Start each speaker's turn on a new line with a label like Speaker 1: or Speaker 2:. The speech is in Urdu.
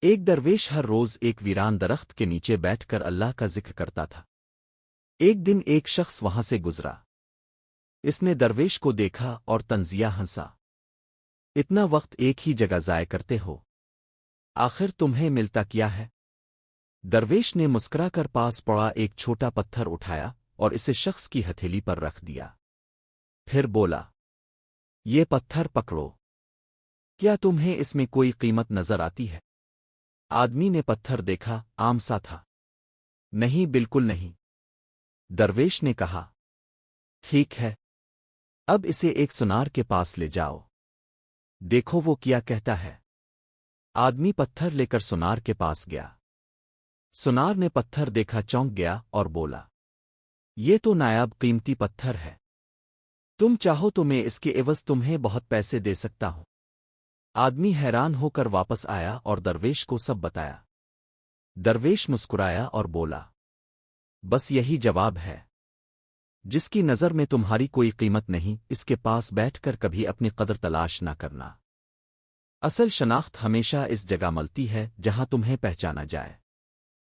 Speaker 1: ایک درویش ہر روز ایک ویران درخت کے نیچے بیٹھ کر اللہ کا ذکر کرتا تھا۔ ایک دن ایک شخص وہاں سے گزرا۔ اس نے درویش کو دیکھا اور طنزیہ ہنسا۔ اتنا وقت ایک ہی جگہ ضائع کرتے ہو، آخر تمہیں ملتا کیا ہے؟ درویش نے مسکرا کر پاس پڑا ایک چھوٹا پتھر اٹھایا اور اسے شخص کی ہتھیلی پر رکھ دیا۔ پھر بولا، یہ پتھر پکڑو، کیا تمہیں اس میں کوئی قیمت نظر آتی ہے؟ آدمی نے پتھر دیکھا، عام سا تھا۔ نہیں، بالکل نہیں۔ درویش نے کہا، ٹھیک ہے، اب اسے ایک سونار کے پاس لے جاؤ، دیکھو وہ کیا کہتا ہے۔ آدمی پتھر لے کر سونار کے پاس گیا۔ سونار نے پتھر دیکھا، چونک گیا اور بولا، یہ تو نایاب قیمتی پتھر ہے، تم چاہو تو میں اس کے عوض تمہیں بہت پیسے دے سکتا ہوں۔ آدمی حیران ہو کر واپس آیا اور درویش کو سب بتایا۔ درویش مسکرایا اور بولا، بس یہی جواب ہے، جس کی نظر میں تمہاری کوئی قیمت نہیں، اس کے پاس بیٹھ کر کبھی اپنی قدر تلاش نہ کرنا۔ اصل شناخت ہمیشہ اس جگہ ملتی ہے جہاں تمہیں پہچانا جائے۔